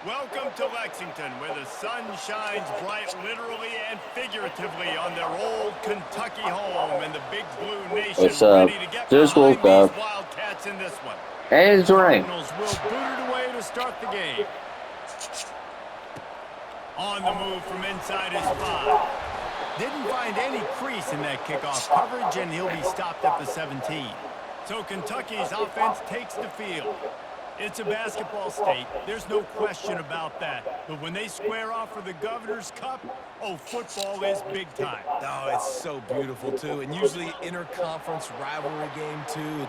Welcome to Lexington, where the sun shines bright literally and figuratively on their old Kentucky home, and the Big Blue Nation ready to get behind these Wildcats in this one. And it's rain. Cardinals will boot it away to start the game. On the move from inside his 5. Didn't find any crease in that kickoff coverage, and he'll be stopped at the 17. So Kentucky's offense takes the field. It's a basketball state. There's no question about that. But when they square off for the Governor's Cup, oh, football is big time. Oh, it's so beautiful, too. And usually interconference rivalry game, too.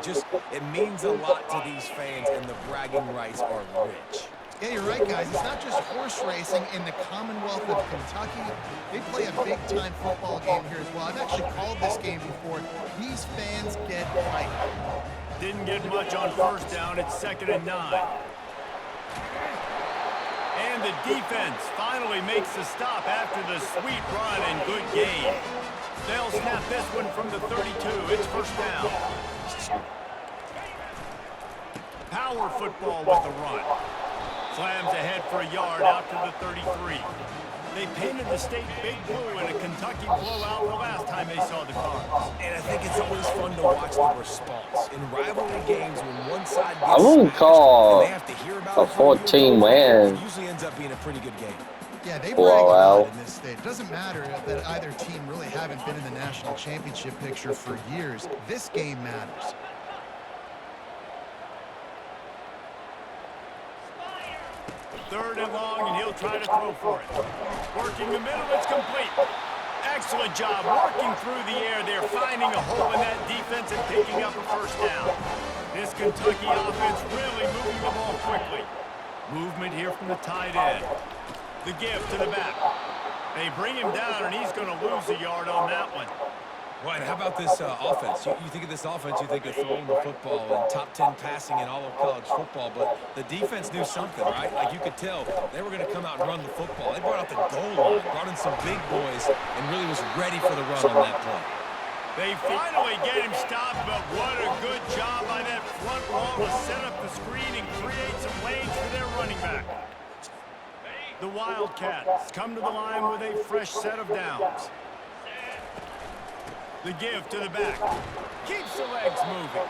It means a lot to these fans, and the bragging rights are rich. Yeah, you're right, guys. It's not just horse racing in the Commonwealth of Kentucky. They play a big-time football game here as well. I've actually called this game before. These fans get hyped. Didn't get much on first down. It's 2nd and 9. And the defense finally makes the stop after the sweet run and good game. They'll snap this one from the 32. It's 1st down. Power football with the run. Slams ahead for a yard out to the 33. They painted the state big blue in a Kentucky blowout the last time they saw the Cards. And I think it's always fun to watch the response. In rivalry games, when one side gets I wouldn't call and they have to hear about a 14 win. it usually ends up being a pretty good game. Yeah, they brag a lot in this state. It doesn't matter that either team really haven't been in the national championship picture for years. This game matters. Third and long, and he'll try to throw for it. Working the middle, it's complete. Excellent job working through the air there, finding a hole in that defense and picking up a 1st down. This Kentucky offense really moving the ball quickly. Movement here from the tight end. The give to the back. They bring him down, and he's going to lose a yard on that one. Right, how about this offense? You think of this offense, you think of throwing the football and top 10 passing in all of college football, but the defense knew something, right? Like you could tell they were going to come out and run the football. They brought out the goal line, brought in some big boys, and really was ready for the run on that play. They finally get him stopped, but what a good job by that front wall to set up the screen and create some lanes for their running back. The Wildcats come to the line with a fresh set of downs. The give to the back. Keeps the legs moving.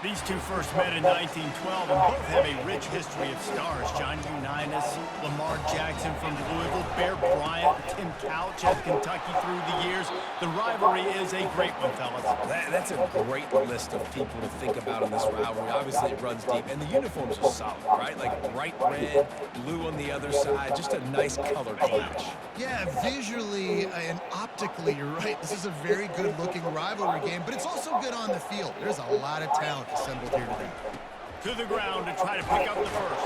These two first met in 1912 and both have a rich history of stars. John Unitas, Lamar Jackson from Louisville, Bear Bryant, Tim Couch at Kentucky through the years. The rivalry is a great one, fellas. That's a great list of people to think about in this rivalry. Obviously, it runs deep, and the uniforms are solid, right? Like bright red, blue on the other side, just a nice color clash. Yeah, visually and optically, you're right. This is a very good-looking rivalry game, but it's also good on the field. There's a lot of talent assembled here today. To the ground to try to pick up the first.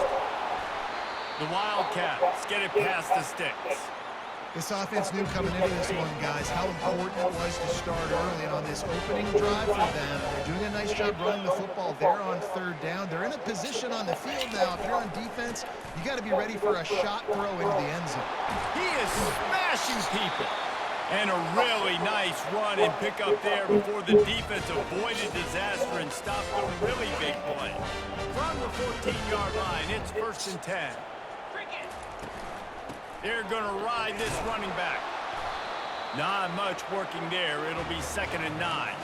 The Wildcats get it past the sticks. This offense knew coming into this one, guys, how important it was to start early. And on this opening drive for them, they're doing a nice job running the football. They're on 3rd down. They're in a position on the field now. If you're on defense, you got to be ready for a shot throw into the end zone. He is smashing people. And a really nice run and pick up there before the defense avoided disaster and stopped a really big play. From the 14-yard line, it's 1st and 10. They're going to ride this running back. Not much working there. It'll be 2nd and 9.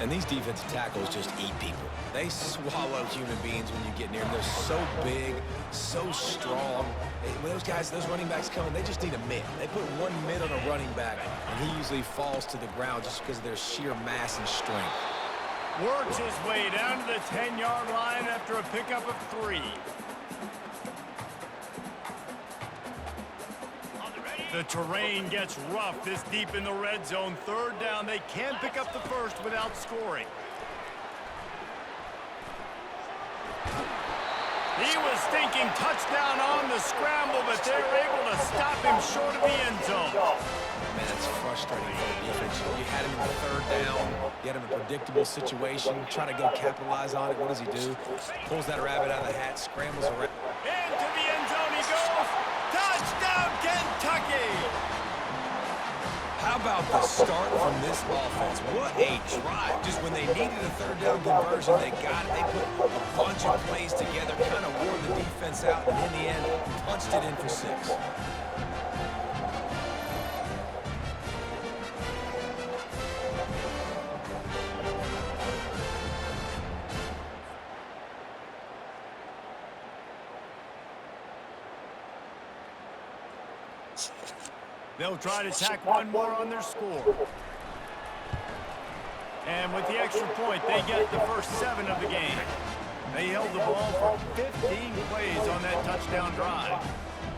And these defensive tackles just eat people. They swallow human beings when you get near them. They're so big, so strong. When those guys, those running backs come in, they just need a mid. They put one mid on a running back, and he usually falls to the ground just because of their sheer mass and strength. Works his way down to the 10-yard line after a pickup of 3. The terrain gets rough this deep in the red zone. 3rd down. They can pick up the first without scoring. He was thinking touchdown on the scramble, but they're able to stop him short of the end zone. Man, that's frustrating for the defense. You had him in the 3rd down. You had him in a predictable situation. Try to go capitalize on it. What does he do? Pulls that rabbit out of the hat, scrambles around. Into the end zone he goes. Touchdown, Kentucky! How about the start from this offense? What a drive. Just when they needed a third down conversion, they got it. They put a bunch of plays together, kind of wore the defense out, and in the end, punched it in for 6. They'll try to tack one more on their score. And with the extra point, they get the first 7 of the game. They held the ball for 15 plays on that touchdown drive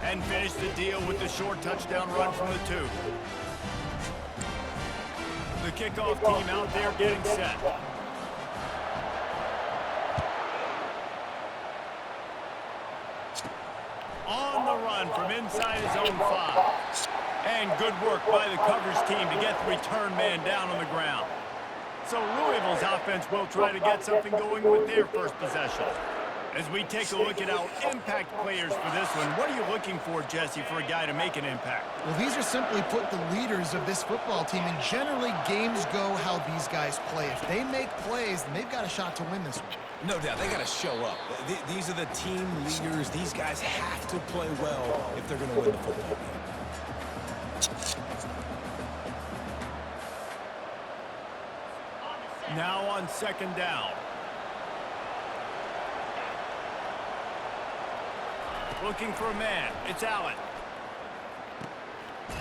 and finished the deal with the short touchdown run from the 2. The kickoff team out there getting set. On the run from inside his own 5. And good work by the coverage team to get the return man down on the ground. So Louisville's offense will try to get something going with their first possession. As we take a look at our impact players for this one, what are you looking for, Jesse, for a guy to make an impact? Well, these are simply put the leaders of this football team, and generally games go how these guys play. If they make plays, then they've got a shot to win this one. No doubt, they got to show up. These are the team leaders. These guys have to play well if they're going to win the football game. Now on second down. Looking for a man. It's Allen.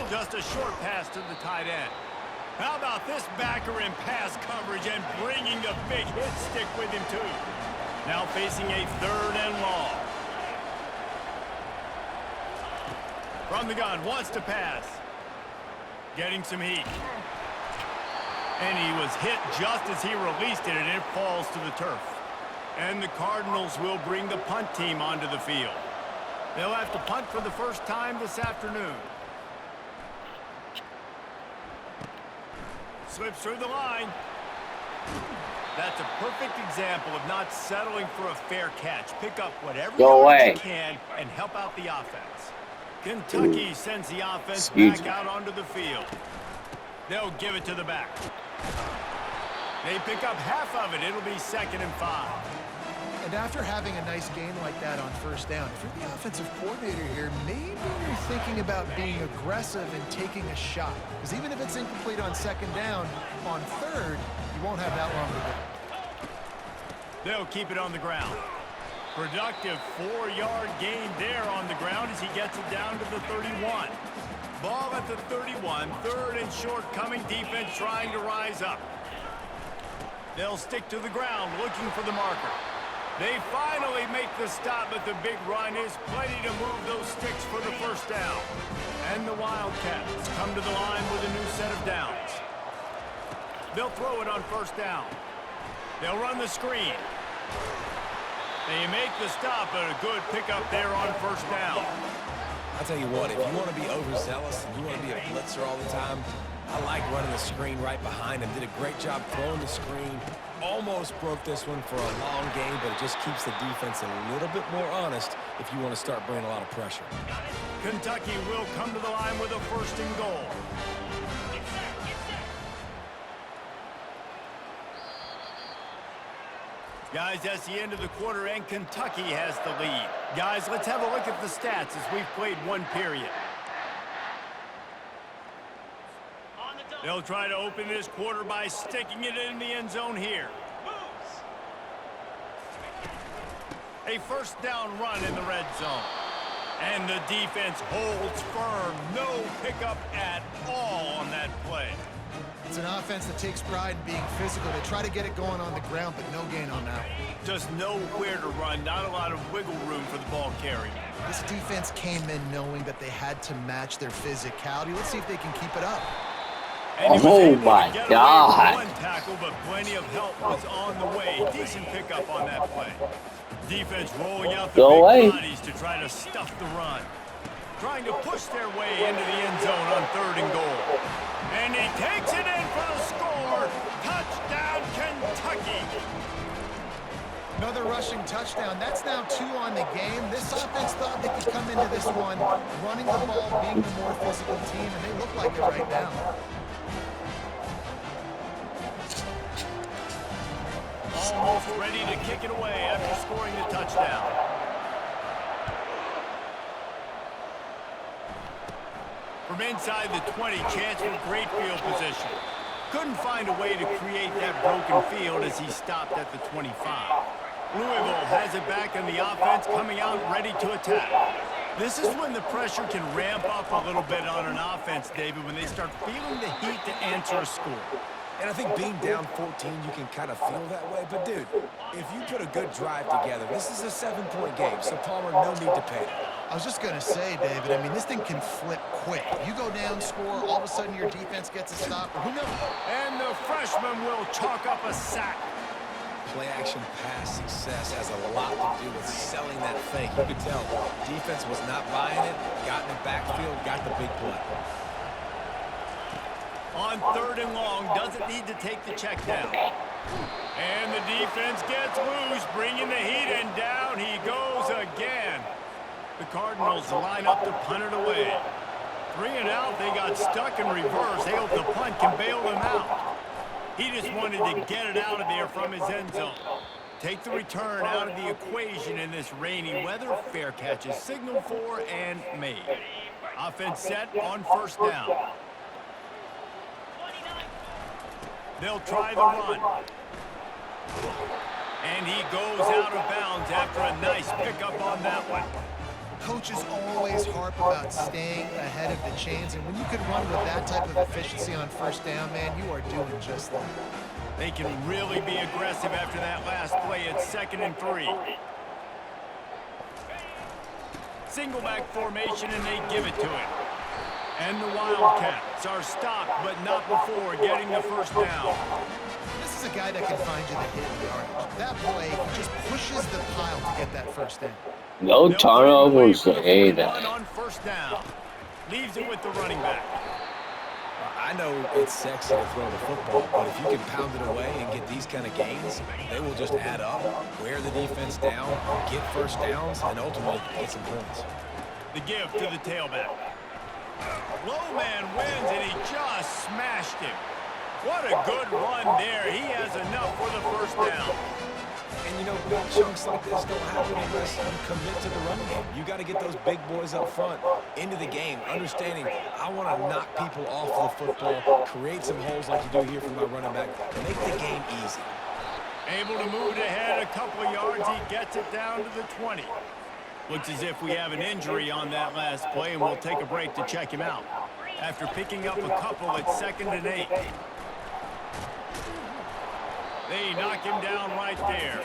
Just a short pass to the tight end. How about this backer in pass coverage and bringing the big hit stick with him too. Now facing a 3rd and long. From the gun, wants to pass. Getting some heat. And he was hit just as he released it, and it falls to the turf. And the Cardinals will bring the punt team onto the field. They'll have to punt for the first time this afternoon. Slips through the line. That's a perfect example of not settling for a fair catch. Pick up whatever you can and help out the offense. Kentucky sends the offense back out onto the field. They'll give it to the back. They pick up half of it. It'll be 2nd and 5. And after having a nice game like that on first down, if you're the offensive coordinator here, maybe you're thinking about being aggressive and taking a shot. Because even if it's incomplete on 2nd down, on 3rd, you won't have that long to go. They'll keep it on the ground. Productive 4-yard gain there on the ground as he gets it down to the 31. Ball at the 31, 3rd and short coming, defense trying to rise up. They'll stick to the ground looking for the marker. They finally make the stop, but the big run is plenty to move those sticks for the first down. And the Wildcats come to the line with a new set of downs. They'll throw it on first down. They'll run the screen. They make the stop, but a good pickup there on first down. I'll tell you what, if you want to be overzealous and you want to be a blitzer all the time, I like running the screen right behind him. Did a great job throwing the screen. Almost broke this one for a long game, but it just keeps the defense a little bit more honest if you want to start bringing a lot of pressure. Kentucky will come to the line with a 1st and goal. Guys, that's the end of the quarter, and Kentucky has the lead. Guys, let's have a look at the stats as we've played 1 period. They'll try to open this quarter by sticking it in the end zone here. A first down run in the red zone. And the defense holds firm. No pickup at all on that play. It's an offense that takes pride in being physical. They try to get it going on the ground, but no gain on that one. Just nowhere to run. Not a lot of wiggle room for the ball carrier. This defense came in knowing that they had to match their physicality. Let's see if they can keep it up. And oh my God. One tackle, but plenty of help was on the way. Decent pickup on that play. Defense rolling out the big bodies to try to stuff the run. Trying to push their way into the end zone on 3rd and goal. And he takes it in for the score. Touchdown, Kentucky. Another rushing touchdown. That's now 2 on the game. This offense thought they could come into this one running the ball, being the more physical team, and they look like it right now. almost ready to kick it away after scoring the touchdown. From inside the 20, chance for great field position. Couldn't find a way to create that broken field as he stopped at the 25. Louisville has it back in the offense, coming out ready to attack. This is when the pressure can ramp up a little bit on an offense, David, when they start feeling the heat to answer a score. And I think being down 14, you can kind of feel that way. But, dude, if you put a good drive together, this is a 7-point game, so Palmer, no need to panic. I was just going to say, David, I mean, this thing can flip quick. You go down, score, all of a sudden your defense gets a stop. Who knows? And the freshman will chalk up a sack. Play-action pass success has a lot to do with selling that fake. You could tell defense was not buying it, got in the backfield, got the big play. On 3rd and long, doesn't need to take the check down. And the defense gets loose, bringing the heat, and down he goes again. The Cardinals line up to punt it away. 3 and out, they got stuck in reverse. They hope the punt can bail them out. He just wanted to get it out of there from his end zone. Take the return out of the equation in this rainy weather. Fair catch is signaled for and made. Offense set on 1st down. They'll try the run. And he goes out of bounds after a nice pickup on that one. Coaches always harp about staying ahead of the chains, and when you can run with that type of efficiency on 1st down, man, you are doing just that. They can really be aggressive after that last play. It's 2nd and 3. Single back formation, and they give it to him. And the Wildcats are stopped, but not before getting the 1st down. This is a guy that can find you the hidden yardage. That play, he just pushes the pile to get that 1st down. No turnovers either. On 1st down. Leaves it with the running back. I know it's sexy to throw the football, but if you can pound it away and get these kind of gains, they will just add up, wear the defense down, get 1st downs, and ultimately get some points. The give to the tailback. Low man wins, and he just smashed him. What a good run there. He has enough for the 1st down. And, you know, big chunks like this don't happen unless you commit to the run game. You got to get those big boys up front into the game, understanding I want to knock people off the football, create some holes like you do here from my running back, make the game easy. Able to move it ahead a couple of yards. He gets it down to the 20. Looks as if we have an injury on that last play, and we'll take a break to check him out. After picking up a couple, it's 2nd and 8. They knock him down right there.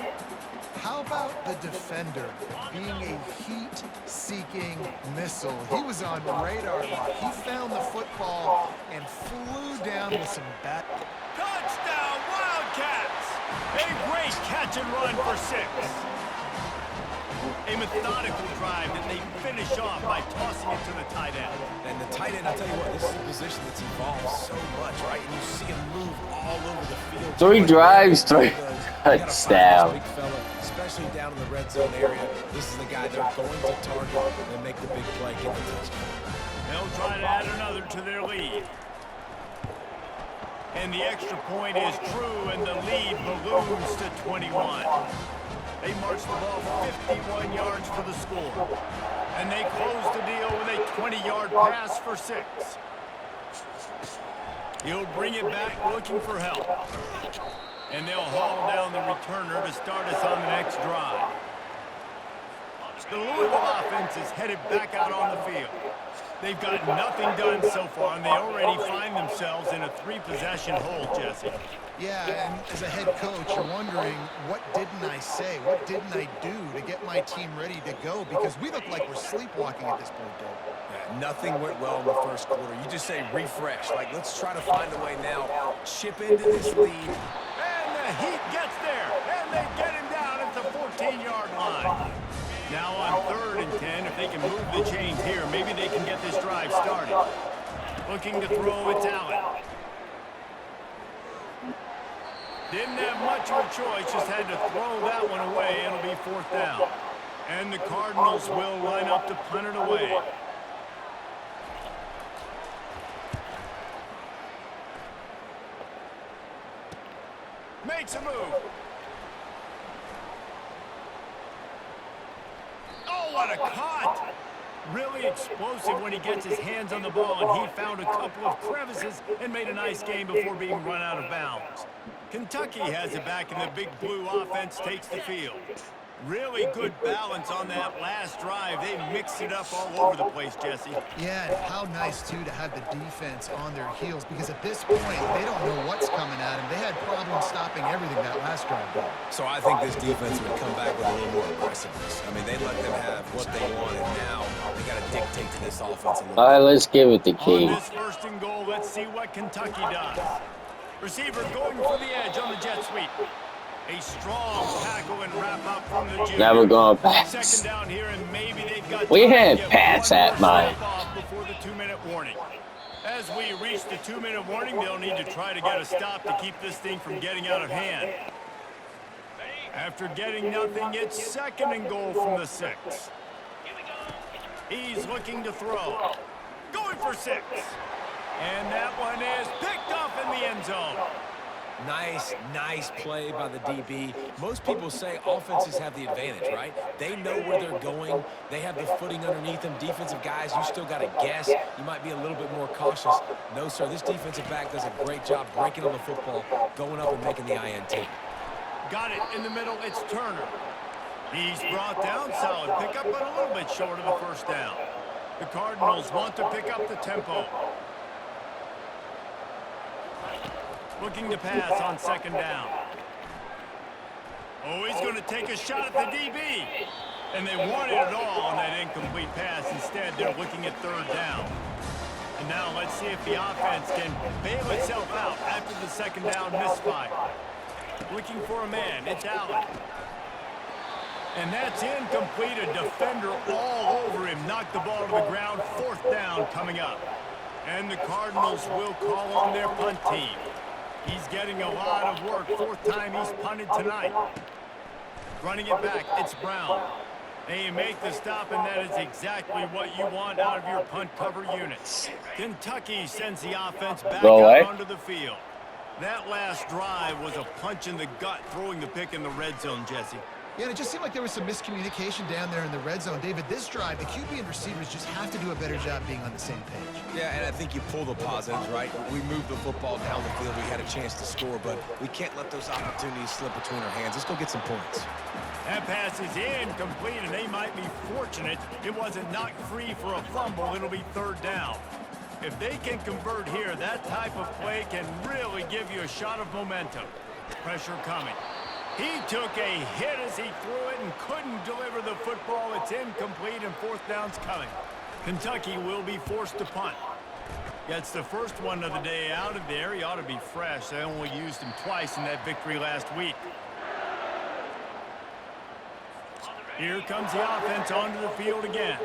How about the defender being a heat-seeking missile? He was on radar lock. He found the football and flew down with some bat. Touchdown, Wildcats! A great catch and run for 6. A methodical drive that they finish off by tossing it to the tight end. And the tight end, I'll tell you what, this is a position that's evolved so much, right? And you see him move all over the field. 3 drives, 3 touchdowns. Big fella, especially down in the red zone area. This is the guy they're going to target and make the big play, get the touchdown. They'll try to add another to their lead. And the extra point is true, and the lead balloons to 21. They march the ball 51 yards for the score. And they close the deal with a 20-yard pass for 6. He'll bring it back looking for help. And they'll haul down the returner to start us on the next drive. The Louisville offense is headed back out on the field. They've got nothing done so far, and they already find themselves in a 3-possession hole, Jesse. Yeah, and as a head coach, you're wondering, what didn't I say? What didn't I do to get my team ready to go? Because we look like we're sleepwalking at this point, Dave. Yeah, nothing went well in the 1st quarter. You just say refresh. Like, let's try to find a way now. Chip into this lead. And the Heat gets there, and they get him down at the 14-yard line. Now on 3rd and 10, if they can move the chains here, maybe they can get this drive started. Looking to throw, it's Allen. Didn't have much of a choice, just had to throw that one away. It'll be 4th down. And the Cardinals will line up to punt it away. Makes a move. what a cut! Really explosive when he gets his hands on the ball, and he found a couple of crevices and made a nice game before being run out of bounds. Kentucky has it back, and the big blue offense takes the field. Really good balance on that last drive. They mixed it up all over the place, Jesse. Yeah, and how nice, too, to have the defense on their heels, because at this point, they don't know what's coming at them. They had problems stopping everything that last drive, though. So I think this defense would come back with a little more aggressiveness. I mean, they let them have what they wanted. Now they got to dictate to this offense a little All right, let's give it the On key. this first and goal, let's see what Kentucky does. Receiver going for the edge on the jet sweep. A strong tackle and wrap up from the junior. Never gonna pass. Second down here, and maybe they've got We time to had get pass one at more mine. step off before the 2-minute warning. As we reach the 2-minute warning, they'll need to try to get a stop to keep this thing from getting out of hand. After getting nothing, it's second and goal from the 6. He's looking to throw. Going for 6. And that one is picked off in the end zone. Nice play by the DB. Most people say offenses have the advantage, right? They know where they're going. They have the footing underneath them. Defensive guys, you still got to guess. You might be a little bit more cautious. No, sir, this defensive back does a great job breaking on the football, going up and making the INT. Got it in the middle. It's Turner. He's brought down. Solid pickup, but a little bit short of the first down. The Cardinals want to pick up the tempo. Looking to pass on second down. Oh, he's going to take a shot at the DB. And they wanted it all on that incomplete pass. Instead, they're looking at third down. And now let's see if the offense can bail itself out after the second down misfire. Looking for a man. It's Allen. And that's incomplete. A defender all over him. Knocked the ball to the ground. Fourth down coming up. And the Cardinals will call on their punt team. He's getting a lot of work. Fourth time he's punted tonight. Running it back, it's Brown. They make the stop, and that is exactly what you want out of your punt cover unit. Kentucky sends the offense back out onto the field. That last drive was a punch in the gut, throwing the pick in the red zone, Jesse. Yeah, and it just seemed like there was some miscommunication down there in the red zone. David, this drive, the QB and receivers just have to do a better job being on the same page. Yeah, and I think you pull the positives, right? We moved the football down the field. We had a chance to score, but we can't let those opportunities slip between our hands. Let's go get some points. That pass is incomplete, and they might be fortunate it wasn't knocked free for a fumble. It'll be third down. If they can convert here, that type of play can really give you a shot of momentum. Pressure coming. He took a hit as he threw it and couldn't deliver the football. It's incomplete, and fourth down's coming. Kentucky will be forced to punt. Gets the first one of the day out of there. He ought to be fresh. They only used him twice in that victory last week. Here comes the offense onto the field again.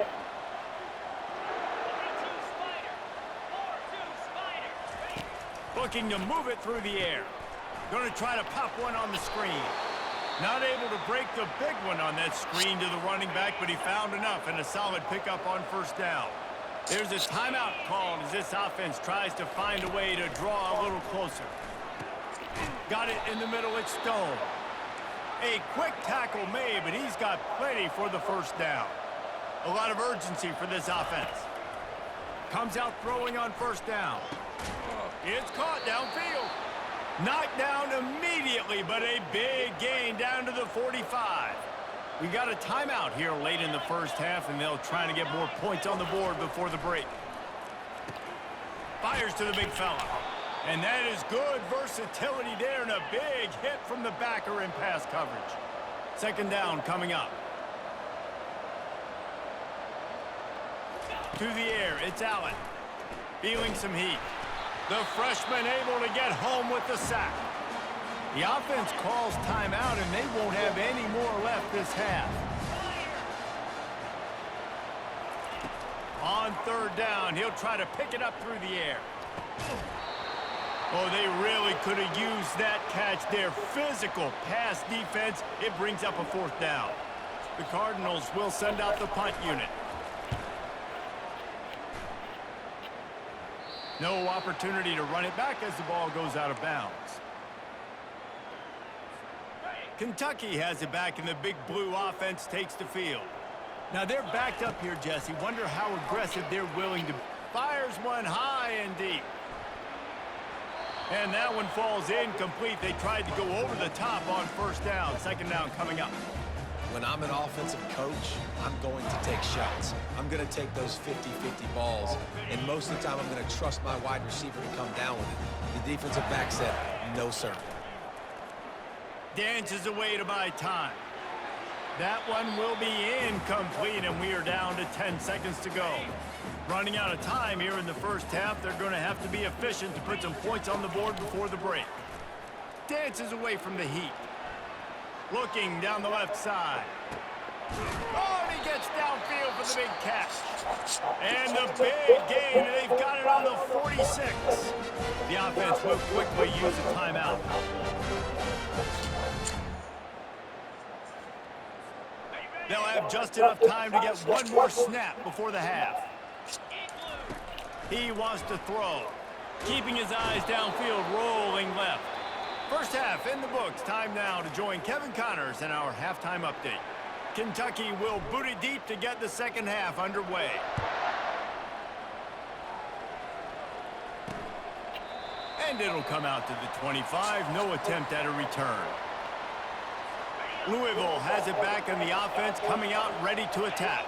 Looking to move it through the air. Going to try to pop one on the screen. Not able to break the big one on that screen to the running back, but he found enough and a solid pickup on first down. There's a timeout called as this offense tries to find a way to draw a little closer. Got it in the middle, it's Stone. A quick tackle made, but he's got plenty for the first down. A lot of urgency for this offense. Comes out throwing on first down. It's caught downfield. Knocked down immediately, but a big gain down to the 45. We got a timeout here late in the first half, and they'll try to get more points on the board before the break. Fires to the big fella. And that is good versatility there, and a big hit from the backer in pass coverage. Second down coming up. To the air, it's Allen. Feeling some heat. The freshman able to get home with the sack. The offense calls timeout, and they won't have any more left this half. On third down, he'll try to pick it up through the air. Oh, they really could have used that catch there. Physical pass defense. It brings up a fourth down. The Cardinals will send out the punt unit. No opportunity to run it back as the ball goes out of bounds. Kentucky has it back, and the big blue offense takes the field. Now they're backed up here, Jesse. Wonder how aggressive they're willing to. Fires one high and deep. And that one falls incomplete. They tried to go over the top on first down. Second down coming up. When I'm an offensive coach, I'm going to take shots. I'm going to take those 50-50 balls, and most of the time I'm going to trust my wide receiver to come down with it. The defensive back said, no, sir. Dances away to buy time. That one will be incomplete, and we are down to 10 seconds to go. Running out of time here in the first half. They're going to have to be efficient to put some points on the board before the break. Dances away from the heat. Looking down the left side. Oh, and he gets downfield for the big catch. And the big gain, and they've got it on the 46. The offense will quickly use a timeout. They'll have just enough time to get one more snap before the half. He wants to throw. Keeping his eyes downfield, rolling left. First half in the books. Time now to join Kevin Connors in our halftime update. Kentucky will boot it deep to get the second half underway. And it'll come out to the 25. No attempt at a return. Louisville has it back on the offense, coming out ready to attack.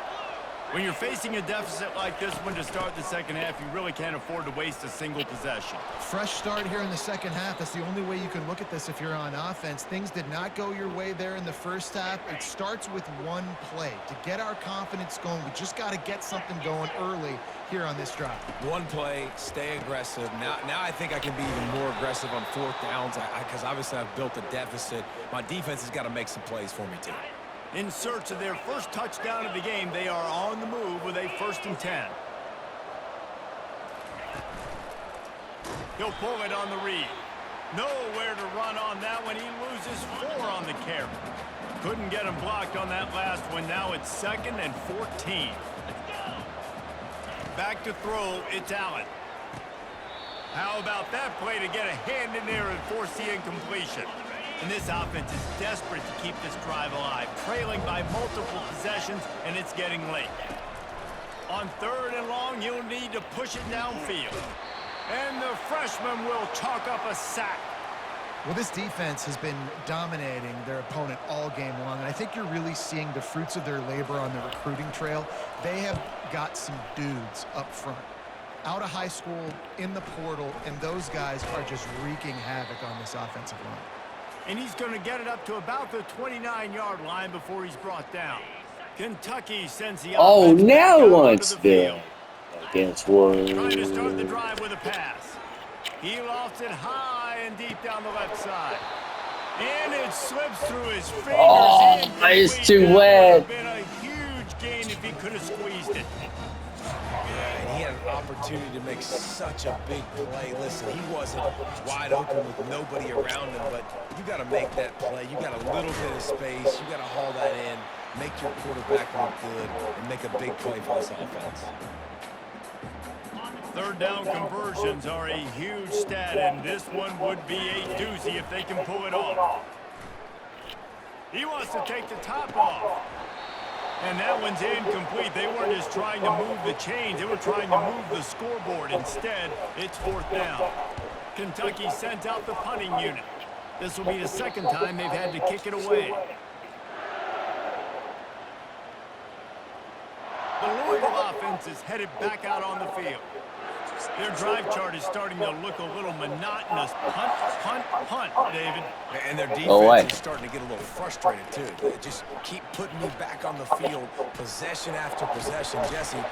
When you're facing a deficit like this one to start the second half, you really can't afford to waste a single possession. Fresh start here in the second half. That's the only way you can look at this if you're on offense. Things did not go your way there in the first half. It starts with one play. To get our confidence going, we just got to get something going early here on this drive. One play, stay aggressive. Now I think I can be even more aggressive on fourth downs because obviously I've built a deficit. My defense has got to make some plays for me, too. In search of their first touchdown of the game, they are on the move with a 1st and 10. He'll pull it on the read. Nowhere to run on that one. He loses 4 on the carry. Couldn't get him blocked on that last one. Now it's 2nd and 14. Back to throw, it's Allen. How about that play to get a hand in there and force the incompletion? And this offense is desperate to keep this drive alive, trailing by multiple possessions, and it's getting late. On 3rd and long, he'll need to push it downfield. And the freshman will chalk up a sack. Well, this defense has been dominating their opponent all game long, and I think you're really seeing the fruits of their labor on the recruiting trail. They have got some dudes up front, out of high school, in the portal, and those guys are just wreaking havoc on this offensive line. And he's going to get it up to about the 29-yard line before he's brought down. Kentucky sends the offense now back wants onto the to field. against one. Trying to start the drive with a pass. He lofts it high and deep down the left side. And it slips through his fingers. Oh, it's too wet. That would have been a huge gain if he could have squeezed it. And he had an opportunity to make such a big play. Listen, he wasn't wide open with nobody around him, but you got to make that play. You got a little bit of space. You got to haul that in, make your quarterback look good, and make a big play for this offense. 3rd down conversions are a huge stat, and this one would be a doozy if they can pull it off. He wants to take the top off. And that one's incomplete. They weren't just trying to move the chains. They were trying to move the scoreboard. Instead, it's 4th down. Kentucky sent out the punting unit. This will be the 2nd time they've had to kick it away. The Louisville offense is headed back out on the field. Their drive chart is starting to look a little monotonous. Punt, punt, punt, David. And their defense is starting to get a little frustrated, too. They just keep putting me back on the field, possession after possession. Jesse,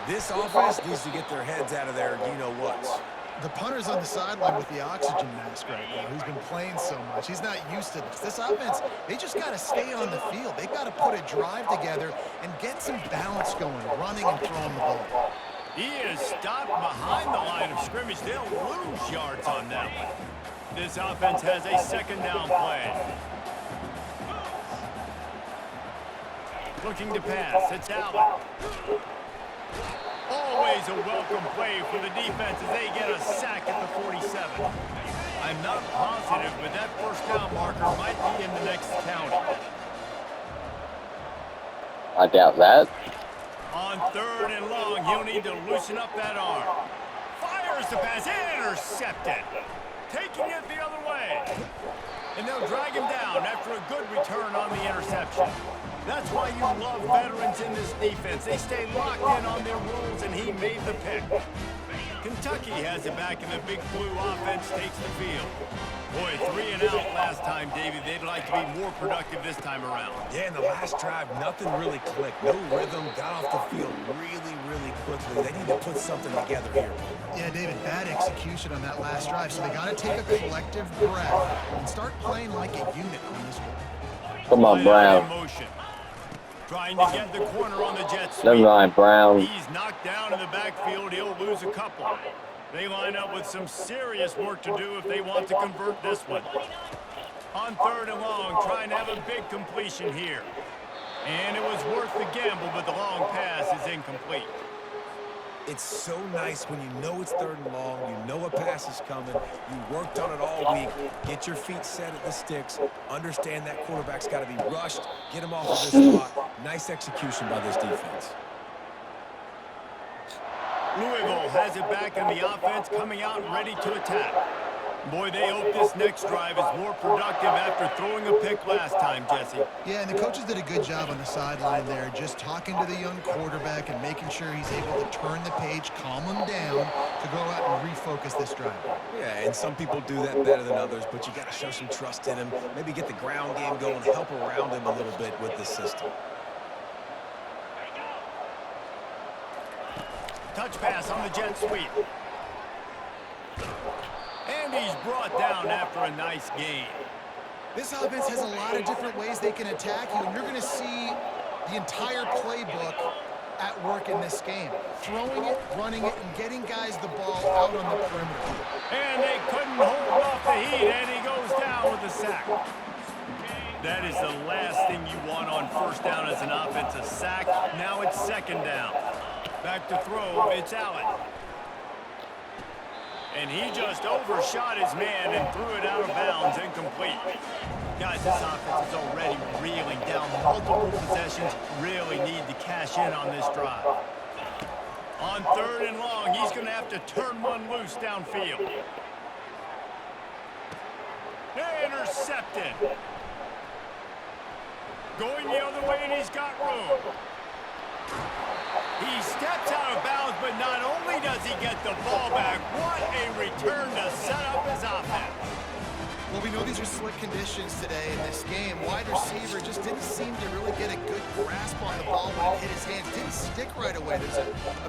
this offense needs to get their heads out of their you-know-whats. The punter's on the sideline with the oxygen mask right now. He's been playing so much. He's not used to this. This offense, they just got to stay on the field. They've got to put a drive together and get some balance going, running and throwing the ball. He is stopped behind the line of scrimmage. They'll lose yards on that one. This offense has a 2nd down play. Looking to pass. It's Allen. Always a welcome play for the defense as they get a sack at the 47. I'm not positive, but that 1st down marker might be in the next county. I doubt that. On 3rd and long, he'll need to loosen up that arm. Fires the pass, intercepted. Taking it the other way. And they'll drag him down after a good return on the interception. That's why you love veterans in this defense. They stay locked in on their rules, and he made the pick. Kentucky has it back, and the Big Blue offense takes the field. Boy, 3 and out last time, Davey. They'd like to be more productive this time around. Yeah, in the last drive, nothing really clicked. No rhythm, got off the field really quickly. They need to put something together here. Yeah, David, bad execution on that last drive, so they got to take a collective breath and start playing like a unit on this one. Come on, Brown. Trying to get the corner on the Jets. Never mind, Brown. He's knocked down in the backfield. He'll lose a couple. They line up with some serious work to do if they want to convert this one. On 3rd and long, trying to have a big completion here. And it was worth the gamble, but the long pass is incomplete. It's so nice when you know it's 3rd and long, you know a pass is coming, you worked on it all week, get your feet set at the sticks, understand that quarterback's got to be rushed, get him off of this spot. Nice execution by this defense. Louisville has it back in the offense, coming out ready to attack. Boy, they hope this next drive is more productive after throwing a pick last time, Jesse. Yeah, and the coaches did a good job on the sideline there, just talking to the young quarterback and making sure he's able to turn the page, calm him down to go out and refocus this drive. Yeah, and some people do that better than others, but you got to show some trust in him, maybe get the ground game going, help around him a little bit with this system. Touch pass on the jet sweep. And he's brought down after a nice gain. This offense has a lot of different ways they can attack you, and you're going to see the entire playbook at work in this game. Throwing it, running it, and getting guys the ball out on the perimeter. And they couldn't hold off the heat, and he goes down with a sack. That is the last thing you want on 1st down as an offensive sack. Now it's 2nd down. Back to throw, it's Allen. And he just overshot his man and threw it out of bounds, incomplete. Guys, this offense is already reeling down multiple possessions. Really need to cash in on this drive. On 3rd and long, he's going to have to turn one loose downfield. Intercepted. Going the other way, and he's got room. He steps out of bounds, but not only does he get the ball back, what a return to set up his offense. Well, we know these are slick conditions today in this game. Wide receiver just didn't seem to really get a good grasp on the ball when it hit his hands. Didn't stick right away. There's a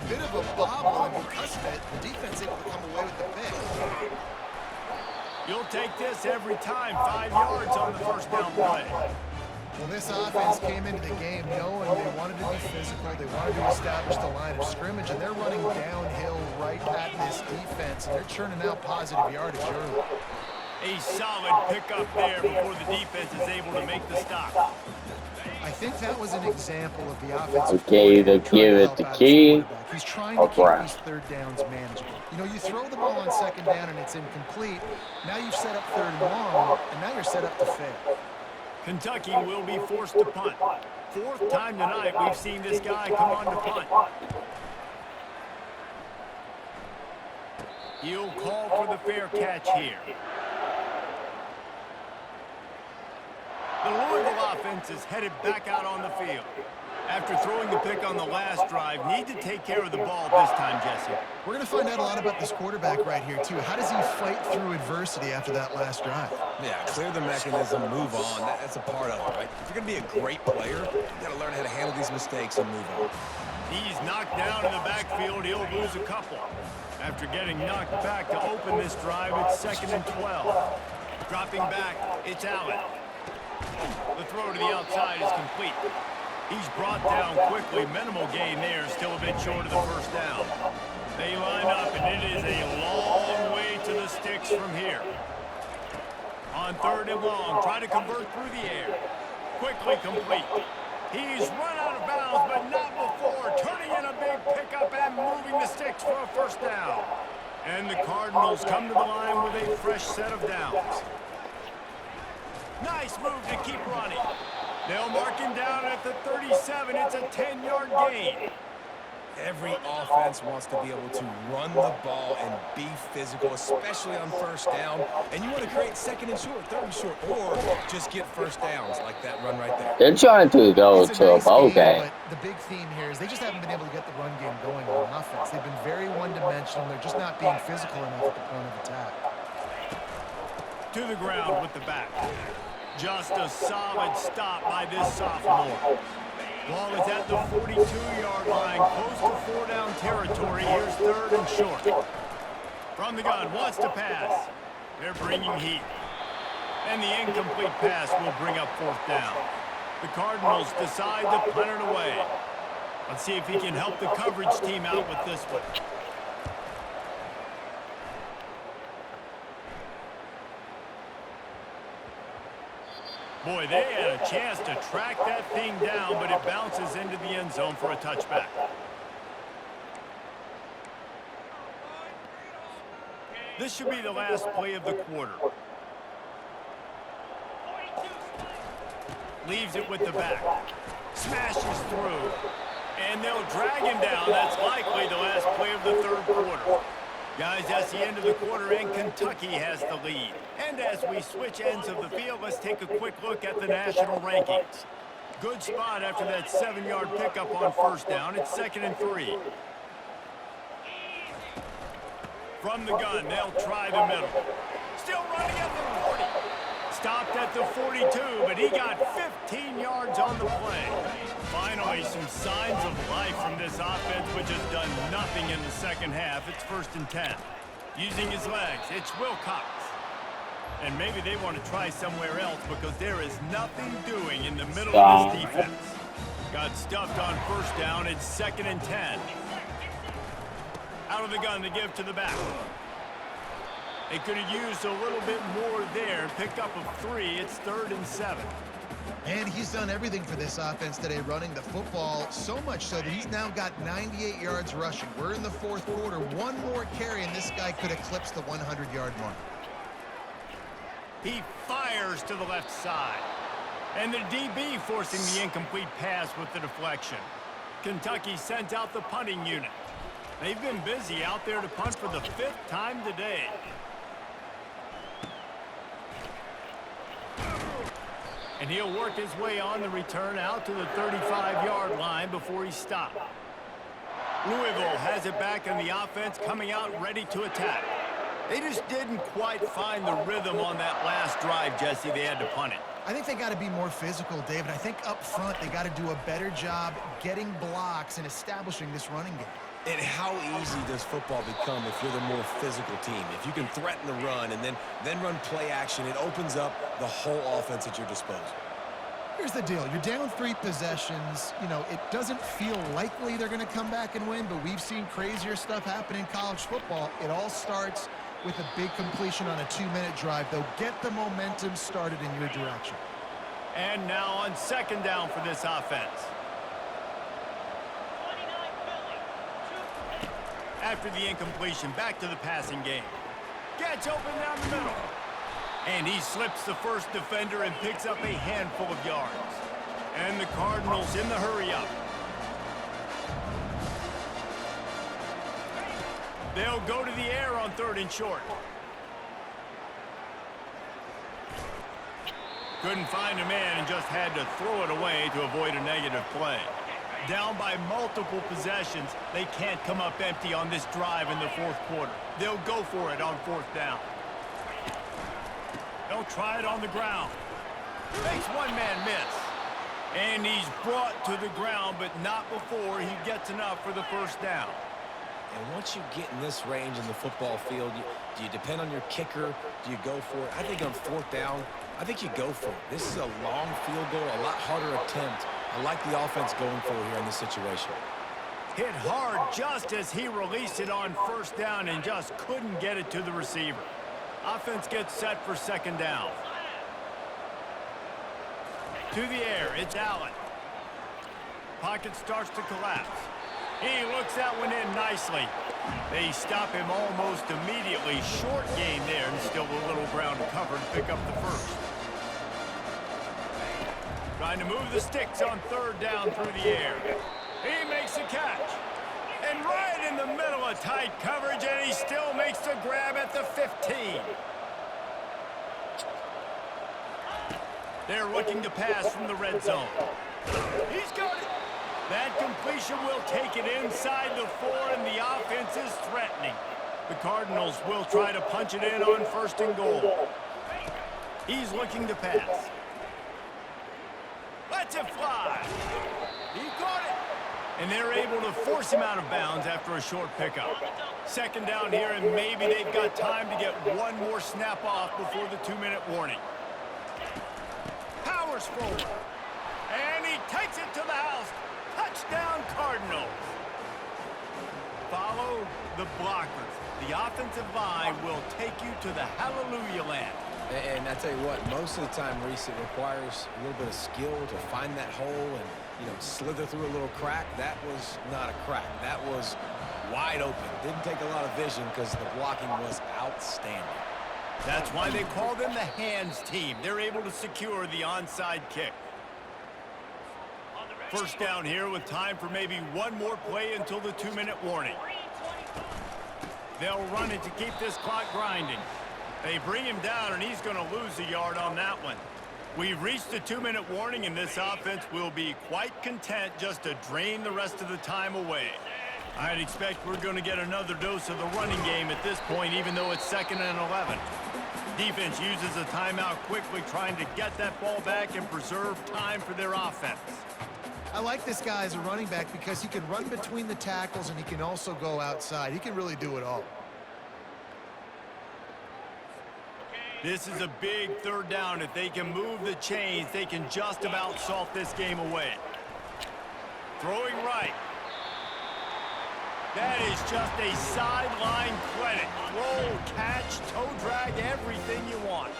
bit of a bobble, and because of it, the defense able to come away with the pick. You'll take this every time. 5 yards on the 1st down play. Well, this offense came into the game knowing they wanted to be physical, they wanted to establish the line of scrimmage, and they're running downhill right at this defense, and they're churning out positive yardage early. A solid pickup there before the defense is able to make the stop. I think that was an example of the offensive. Okay, they give it the key. He's trying to keep these 3rd downs manageable. You know, you throw the ball on 2nd down and it's incomplete. Now you've set up 3rd and long, and now you're set up to fail. Kentucky will be forced to punt. 4th time tonight we've seen this guy come on to punt. He'll call for the fair catch here. The Louisville offense is headed back out on the field. After throwing the pick on the last drive, need to take care of the ball this time, Jesse. We're going to find out a lot about this quarterback right here, too. How does he fight through adversity after that last drive? Yeah, clear the mechanism, move on. That's a part of it, right? If you're going to be a great player, you got to learn how to handle these mistakes and move on. He's knocked down in the backfield. He'll lose a couple. After getting knocked back to open this drive, it's 2nd and 12. Dropping back, it's Allen. The throw to the outside is complete. He's brought down quickly. Minimal gain there, still a bit short of the 1st down. They line up, and it is a long way to the sticks from here. On 3rd and long, try to convert through the air. Quickly complete. He's run out of bounds, but not before. Turning in a big pickup and moving the sticks for a 1st down. And the Cardinals come to the line with a fresh set of downs. Nice move to keep running. They'll mark him down at the 37. It's a 10-yard gain. Every offense wants to be able to run the ball and be physical, especially on first down. And you want to create second and short, third and short, or just get first downs like that run right there. They're trying to go It's to a nice bowl game, game. but the big theme here is they just haven't been able to get the run game going on offense. They've been very one-dimensional. They're just not being physical enough at the point of attack. To the ground with the back. Just a solid stop by this sophomore. Ball is at the 42-yard line, close to 4-down territory. Here's third and short. From the gun, wants to pass. They're bringing heat. And the incomplete pass will bring up fourth down. The Cardinals decide to punt it away. Let's see if he can help the coverage team out with this one. Boy, they had a chance to track that thing down, but it bounces into the end zone for a touchback. This should be the last play of the quarter. Leaves it with the back. Smashes through. And they'll drag him down. That's likely the last play of the third quarter. Guys, that's the end of the quarter, and Kentucky has the lead. And as we switch ends of the field, let's take a quick look at the national rankings. Good spot after that 7-yard pickup on first down. It's 2nd and 3. From the gun, they'll try the middle. Still running at the 40. Stopped at the 42, but he got 15 yards on the play. Finally, some signs of life from this offense, which has done nothing in the second half. It's 1st and 10. Using his legs, it's Wilcox. And maybe they want to try somewhere else because there is nothing doing in the middle of this defense. Got stuffed on first down. It's 2nd and 10. Out of the gun to give to the back. They could have used a little bit more there. Pick up of 3. It's 3rd and 7. And he's done everything for this offense today, running the football, so much so that he's now got 98 yards rushing. We're in the fourth quarter. One more carry, and this guy could eclipse the 100-yard mark. He fires to the left side. And the DB forcing the incomplete pass with the deflection. Kentucky sends out the punting unit. They've been busy out there to punt for the 5th time today. And he'll work his way on the return out to the 35-yard line before he's stopped. Louisville has it back in the offense, coming out ready to attack. They just didn't quite find the rhythm on that last drive, Jesse. They had to punt it. I think they got to be more physical, David. I think up front they got to do a better job getting blocks and establishing this running game. And how easy does football become if you're the more physical team? If you can threaten the run and then run play action, it opens up the whole offense at your disposal. Here's the deal. You're down 3 possessions. You know, it doesn't feel likely they're going to come back and win, but we've seen crazier stuff happen in college football. It all starts with a big completion on a 2-minute drive. They'll get the momentum started in your direction. And now on 2nd down for this offense. After the incompletion, back to the passing game. Gets open down the middle. And he slips the first defender and picks up a handful of yards. And the Cardinals in the hurry-up. They'll go to the air on 3rd and short. Couldn't find a man and just had to throw it away to avoid a negative play. Down by multiple possessions, they can't come up empty on this drive in the fourth quarter. They'll go for it on 4th down. They'll try it on the ground. Makes one man miss. And he's brought to the ground, but not before he gets enough for the 1st down. And once you get in this range in the football field, do you depend on your kicker? Do you go for it? I think on 4th down, I think you go for it. This is a long field goal, a lot harder attempt. I like the offense going for it here in this situation. Hit hard just as he released it on 1st down and just couldn't get it to the receiver. Offense gets set for 2nd down. To the air, it's Allen. Pocket starts to collapse. He looks that one in nicely. They stop him almost immediately. Short gain there, and still a little ground to cover to pick up the 1st. Trying to move the sticks on third down through the air. He makes a catch. And right in the middle of tight coverage, and he still makes the grab at the 15. They're looking to pass from the red zone. He's got it. That completion will take it inside the 4, and the offense is threatening. The Cardinals will try to punch it in on 1st and goal. He's looking to pass. Lets it fly. He got it. And they're able to force him out of bounds after a short pickup. 2nd down here, and maybe they've got time to get one more snap off before the 2-minute warning. Powers forward. And he takes it to the house. Touchdown, Cardinals. Follow the blockers. The offensive line will take you to the hallelujah land. And I tell you what, most of the time, Reese, it requires a little bit of skill to find that hole and, you know, slither through a little crack. That was not a crack. That was wide open. Didn't take a lot of vision because the blocking was outstanding. That's why they call them the hands team. They're able to secure the onside kick. 1st down here with time for maybe one more play until the 2-minute warning. They'll run it to keep this clock grinding. They bring him down, and he's going to lose a yard on that one. We've reached the 2-minute warning, and this offense will be quite content just to drain the rest of the time away. I'd expect we're going to get another dose of the running game at this point, even though it's 2nd and 11. Defense uses a timeout quickly, trying to get that ball back and preserve time for their offense. I like this guy as a running back because he can run between the tackles and he can also go outside. He can really do it all. This is a big 3rd down. If they can move the chains, they can just about salt this game away. Throwing right. That is just a sideline credit. Roll, catch, toe drag, everything you want.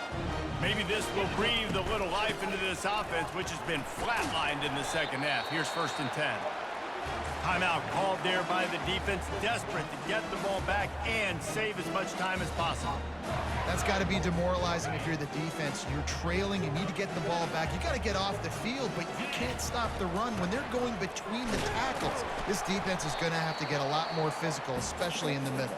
Maybe this will breathe a little life into this offense, which has been flatlined in the 2nd half. Here's 1st and 10. Timeout called there by the defense, desperate to get the ball back and save as much time as possible. That's got to be demoralizing if you're the defense. You're trailing, you need to get the ball back. You got to get off the field, but you can't stop the run when they're going between the tackles. This defense is going to have to get a lot more physical, especially in the middle.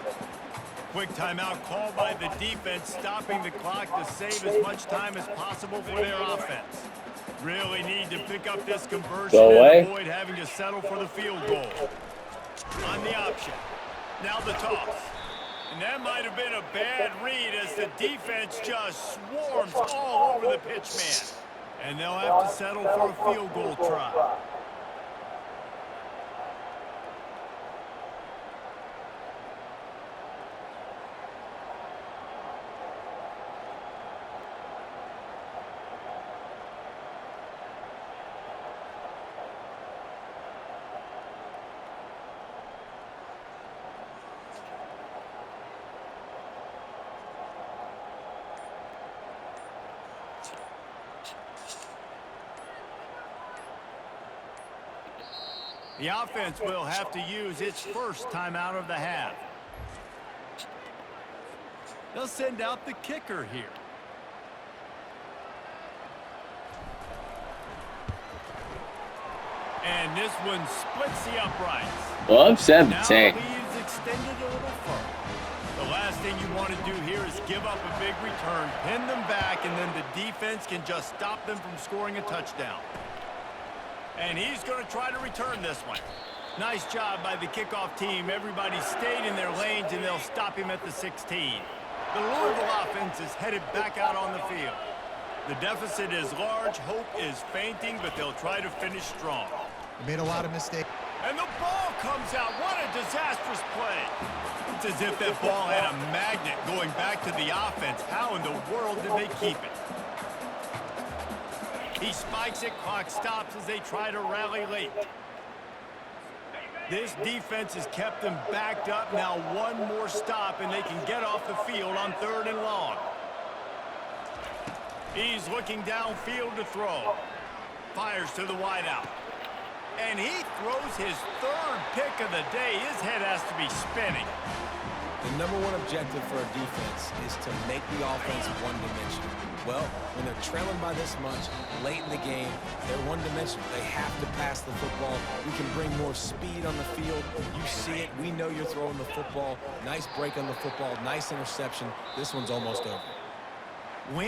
Quick timeout called by the defense, stopping the clock to save as much time as possible for their offense. Really need to pick up this conversion and avoid having to settle for the field goal. On the option. Now the toss. And that might have been a bad read as the defense just swarms all over the pitch man. And they'll have to settle for a field goal try. The offense will have to use its 1st timeout of the half. They'll send out the kicker here. And this one splits the uprights. Well, I'm 17. Now leaves extended a little further. The last thing you want to do here is give up a big return, pin them back, and then the defense can just stop them from scoring a touchdown. And he's going to try to return this one. Nice job by the kickoff team. Everybody stayed in their lanes, and they'll stop him at the 16. The Louisville offense is headed back out on the field. The deficit is large. Hope is fainting, but they'll try to finish strong. Made a lot of mistakes. And the ball comes out. What a disastrous play. It's as if that ball had a magnet going back to the offense. How in the world did they keep it? He spikes it, clock stops as they try to rally late. This defense has kept them backed up. Now one more stop, and they can get off the field on 3rd and long. He's looking downfield to throw. Fires to the wideout. And he throws his 3rd pick of the day. His head has to be spinning. The number one objective for a defense is to make the offense one-dimensional. Well, when they're trailing by this much, late in the game, they're one-dimensional. They have to pass the football. We can bring more speed on the field. You see it. We know you're throwing the football. Nice break on the football. Nice interception. This one's almost over. Win.